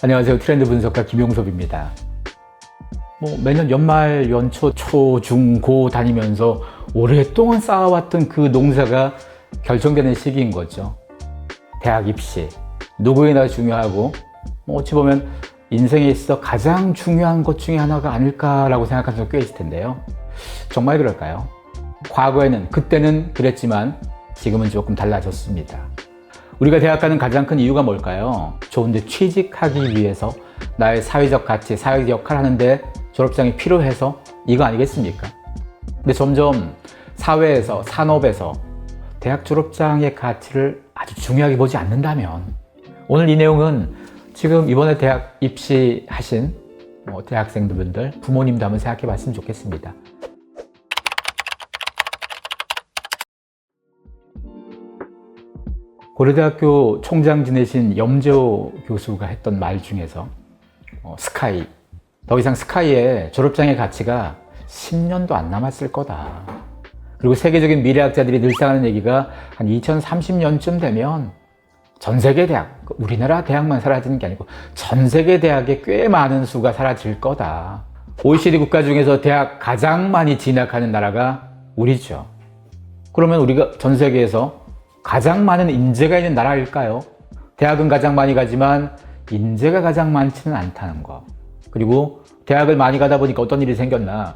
안녕하세요. 트렌드 분석가 김용섭입니다. 매년 연말, 연초, 초, 중, 고 다니면서 오랫동안 쌓아왔던 그 농사가 결정되는 시기인 거죠. 대학 입시. 누구에나 중요하고, 어찌 보면 인생에 있어 가장 중요한 것 중에 하나가 아닐까라고 생각하는 사람 꽤 있을 텐데요. 정말 그럴까요? 과거에는, 그때는 그랬지만 지금은 조금 달라졌습니다. 우리가 대학 가는 가장 큰 이유가 뭘까요? 좋은데 취직하기 위해서 나의 사회적 가치, 사회적 역할을 하는데 졸업장이 필요해서 이거 아니겠습니까? 근데 점점 사회에서, 산업에서 대학 졸업장의 가치를 아주 중요하게 보지 않는다면 오늘 이 내용은 지금 이번에 대학 입시하신 대학생분들, 부모님도 한번 생각해 봤으면 좋겠습니다. 고려대학교 총장 지내신 염재호 교수가 했던 말 중에서 스카이, 더 이상 스카이에 졸업장의 가치가 10년도 안 남았을 거다. 그리고 세계적인 미래학자들이 늘상 하는 얘기가 한 2030년쯤 되면 전 세계 대학, 우리나라 대학만 사라지는 게 아니고 전 세계 대학에 꽤 많은 수가 사라질 거다. OECD 국가 중에서 대학 가장 많이 진학하는 나라가 우리죠. 그러면 우리가 전 세계에서 가장 많은 인재가 있는 나라일까요? 대학은 가장 많이 가지만 인재가 가장 많지는 않다는 거. 그리고 대학을 많이 가다 보니까 어떤 일이 생겼나?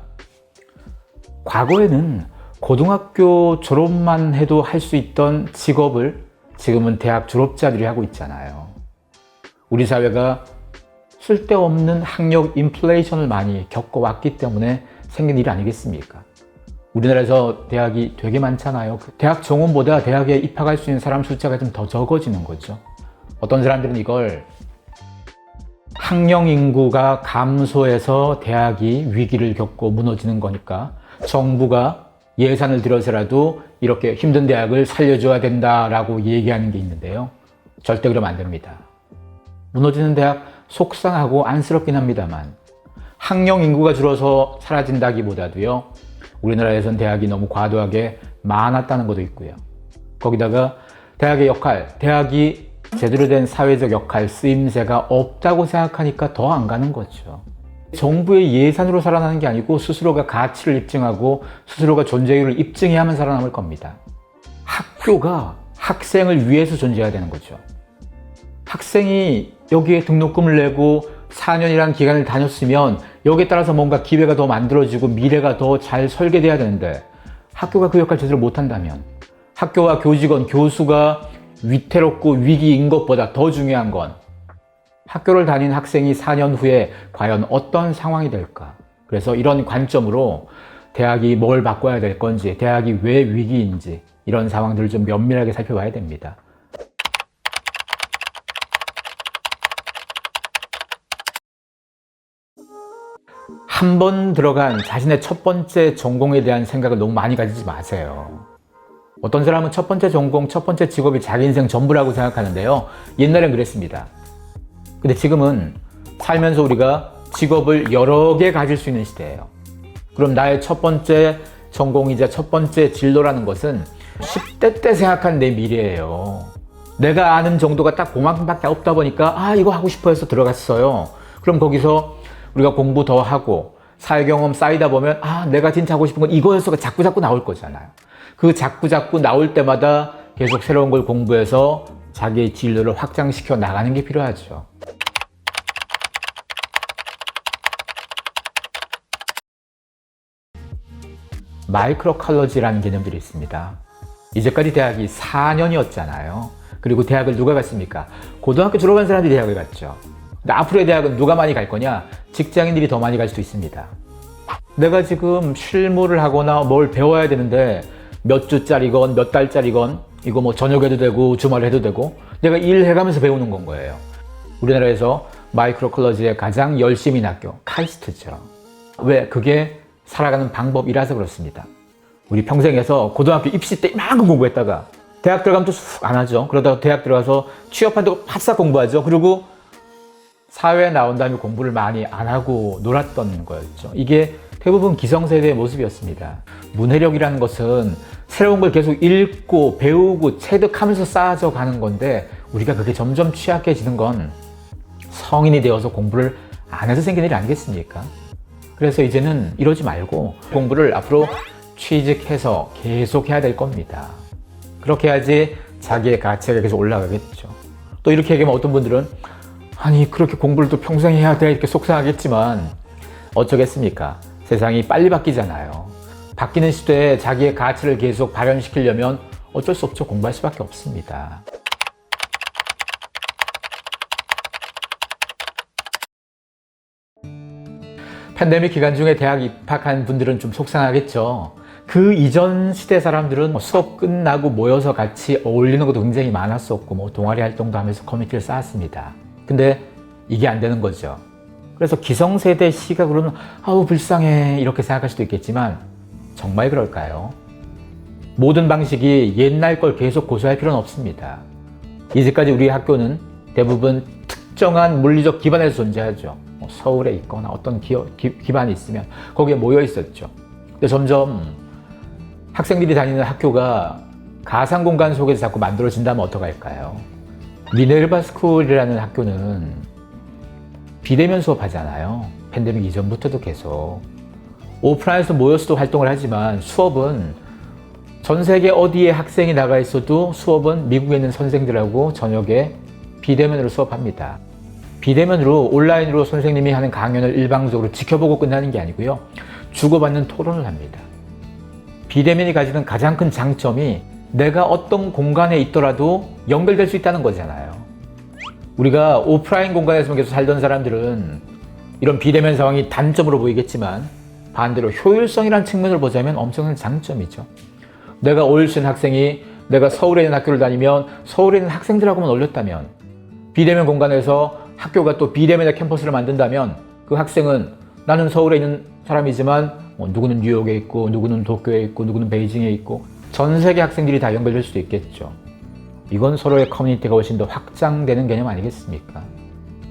과거에는 고등학교 졸업만 해도 할 수 있던 직업을 지금은 대학 졸업자들이 하고 있잖아요. 우리 사회가 쓸데없는 학력 인플레이션을 많이 겪어왔기 때문에 생긴 일 아니겠습니까? 우리나라에서 대학이 되게 많잖아요. 대학 정원보다 대학에 입학할 수 있는 사람 숫자가 좀 더 적어지는 거죠. 어떤 사람들은 이걸 학령 인구가 감소해서 대학이 위기를 겪고 무너지는 거니까 정부가 예산을 들여서라도 이렇게 힘든 대학을 살려줘야 된다라고 얘기하는 게 있는데요. 절대 그러면 안 됩니다. 무너지는 대학 속상하고 안쓰럽긴 합니다만 학령 인구가 줄어서 사라진다기보다도요. 우리나라에선 대학이 너무 과도하게 많았다는 것도 있고요. 거기다가 대학의 역할, 대학이 제대로 된 사회적 역할, 쓰임새가 없다고 생각하니까 더 안 가는 거죠. 정부의 예산으로 살아나는 게 아니고 스스로가 가치를 입증하고 스스로가 존재율을 입증해야만 살아남을 겁니다. 학교가 학생을 위해서 존재해야 되는 거죠. 학생이 여기에 등록금을 내고 4년이라는 기간을 다녔으면 여기에 따라서 뭔가 기회가 더 만들어지고 미래가 더 잘 설계돼야 되는데 학교가 그 역할을 제대로 못한다면 학교와 교직원, 교수가 위태롭고 위기인 것보다 더 중요한 건 학교를 다닌 학생이 4년 후에 과연 어떤 상황이 될까? 그래서 이런 관점으로 대학이 뭘 바꿔야 될 건지, 대학이 왜 위기인지 이런 상황들을 좀 면밀하게 살펴봐야 됩니다. 한 번 들어간 자신의 첫 번째 전공에 대한 생각을 너무 많이 가지지 마세요. 어떤 사람은 첫 번째 전공, 첫 번째 직업이 자기 인생 전부라고 생각하는데요. 옛날엔 그랬습니다. 근데 지금은 살면서 우리가 직업을 여러 개 가질 수 있는 시대예요. 그럼 나의 첫 번째 전공이자 첫 번째 진로라는 것은 10대 때 생각한 내 미래예요. 내가 아는 정도가 딱 그만큼밖에 없다 보니까 이거 하고 싶어 해서 들어갔어요. 그럼 거기서 우리가 공부 더 하고 사회 경험 쌓이다 보면 내가 진짜 하고 싶은 건 이거였어가 자꾸자꾸 나올 거잖아요. 그 자꾸자꾸 나올 때마다 계속 새로운 걸 공부해서 자기의 진로를 확장시켜 나가는 게 필요하죠. 마이크로 칼러지라는 개념들이 있습니다. 이제까지 대학이 4년이었잖아요. 그리고 대학을 누가 갔습니까? 고등학교 졸업한 사람들이 대학을 갔죠. 근데 앞으로의 대학은 누가 많이 갈 거냐? 직장인들이 더 많이 갈 수도 있습니다. 내가 지금 실무를 하거나 뭘 배워야 되는데 몇 주짜리건 몇 달짜리건 이거 저녁 해도 되고 주말 해도 되고 내가 일해가면서 배우는 건 거예요. 우리나라에서 마이크로 컬러지의 가장 열심히 인 학교 카이스트죠. 왜? 그게 살아가는 방법이라서 그렇습니다. 우리 평생에서 고등학교 입시 때 이만큼 공부했다가 대학 들어가면 또 쑥 안 하죠. 그러다가 대학 들어가서 취업한다고 바싹 공부하죠. 그리고 사회에 나온 다음에 공부를 많이 안 하고 놀았던 거였죠. 이게 대부분 기성세대의 모습이었습니다. 문해력이라는 것은 새로운 걸 계속 읽고 배우고 체득하면서 쌓아져 가는 건데 우리가 그게 점점 취약해지는 건 성인이 되어서 공부를 안 해서 생긴 일이 아니겠습니까? 그래서 이제는 이러지 말고 공부를 앞으로 취직해서 계속 해야 될 겁니다. 그렇게 해야지 자기의 가치가 계속 올라가겠죠. 또 이렇게 얘기하면 어떤 분들은 아니 그렇게 공부를 또 평생 해야 돼 이렇게 속상하겠지만 어쩌겠습니까? 세상이 빨리 바뀌잖아요. 바뀌는 시대에 자기의 가치를 계속 발현시키려면 어쩔 수 없죠. 공부할 수밖에 없습니다. 팬데믹 기간 중에 대학 입학한 분들은 좀 속상하겠죠. 그 이전 시대 사람들은 수업 끝나고 모여서 같이 어울리는 것도 굉장히 많았었고 동아리 활동도 하면서 커뮤니티를 쌓았습니다. 근데 이게 안 되는 거죠. 그래서 기성세대 시각으로는 아우 불쌍해 이렇게 생각할 수도 있겠지만 정말 그럴까요? 모든 방식이 옛날 걸 계속 고수할 필요는 없습니다. 이제까지 우리 학교는 대부분 특정한 물리적 기반에서 존재하죠. 서울에 있거나 어떤 기반이 있으면 거기에 모여 있었죠. 근데 점점 학생들이 다니는 학교가 가상 공간 속에서 자꾸 만들어진다면 어떡할까요? 미네르바 스쿨이라는 학교는 비대면 수업하잖아요. 팬데믹 이전부터도 계속. 오프라인에서 모여서도 활동을 하지만 수업은 전 세계 어디에 학생이 나가 있어도 수업은 미국에 있는 선생들하고 저녁에 비대면으로 수업합니다. 비대면으로 온라인으로 선생님이 하는 강연을 일방적으로 지켜보고 끝나는 게 아니고요. 주고받는 토론을 합니다. 비대면이 가지는 가장 큰 장점이 내가 어떤 공간에 있더라도 연결될 수 있다는 거잖아요. 우리가 오프라인 공간에서 계속 살던 사람들은 이런 비대면 상황이 단점으로 보이겠지만 반대로 효율성이라는 측면을 보자면 엄청난 장점이죠. 내가 어울릴 수 있는 학생이 내가 서울에 있는 학교를 다니면 서울에 있는 학생들하고만 어울렸다면 비대면 공간에서 학교가 또 비대면의 캠퍼스를 만든다면 그 학생은 나는 서울에 있는 사람이지만 누구는 뉴욕에 있고 누구는 도쿄에 있고 누구는 베이징에 있고 전 세계 학생들이 다 연결될 수도 있겠죠. 이건 서로의 커뮤니티가 훨씬 더 확장되는 개념 아니겠습니까?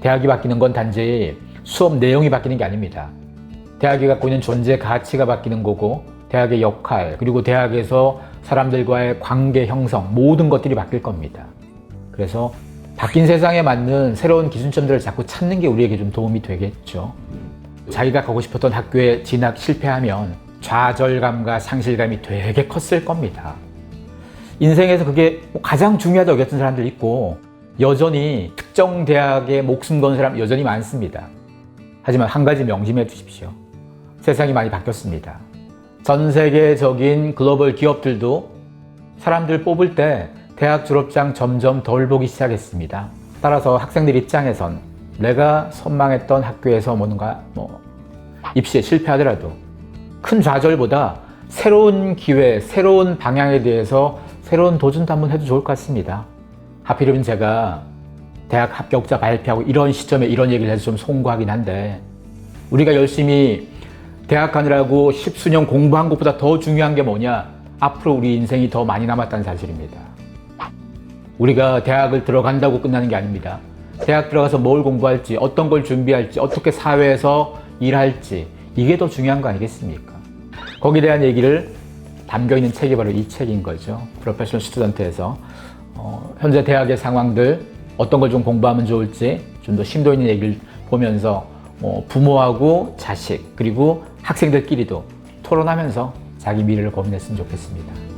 대학이 바뀌는 건 단지 수업 내용이 바뀌는 게 아닙니다. 대학이 갖고 있는 존재 가치가 바뀌는 거고 대학의 역할 그리고 대학에서 사람들과의 관계 형성 모든 것들이 바뀔 겁니다. 그래서 바뀐 세상에 맞는 새로운 기준점들을 자꾸 찾는 게 우리에게 좀 도움이 되겠죠. 자기가 가고 싶었던 학교에 진학 실패하면 좌절감과 상실감이 되게 컸을 겁니다. 인생에서 그게 가장 중요하다고 여겼던 사람들 있고 여전히 특정 대학에 목숨 건 사람 여전히 많습니다. 하지만 한 가지 명심해 두십시오. 세상이 많이 바뀌었습니다. 전 세계적인 글로벌 기업들도 사람들 뽑을 때 대학 졸업장 점점 덜 보기 시작했습니다. 따라서 학생들 입장에선 내가 선망했던 학교에서 뭔가 입시에 실패하더라도 큰 좌절보다 새로운 기회, 새로운 방향에 대해서 새로운 도전도 한번 해도 좋을 것 같습니다. 하필이면 제가 대학 합격자 발표하고 이런 시점에 이런 얘기를 해서 좀 송구하긴 한데 우리가 열심히 대학 가느라고 십수년 공부한 것보다 더 중요한 게 뭐냐? 앞으로 우리 인생이 더 많이 남았다는 사실입니다. 우리가 대학을 들어간다고 끝나는 게 아닙니다. 대학 들어가서 뭘 공부할지, 어떤 걸 준비할지, 어떻게 사회에서 일할지 이게 더 중요한 거 아니겠습니까? 거기에 대한 얘기를 담겨있는 책이 바로 이 책인 거죠. 프로페셔널 스튜던트에서 현재 대학의 상황들 어떤 걸 좀 공부하면 좋을지 좀 더 심도 있는 얘기를 보면서 부모하고 자식 그리고 학생들끼리도 토론하면서 자기 미래를 고민했으면 좋겠습니다.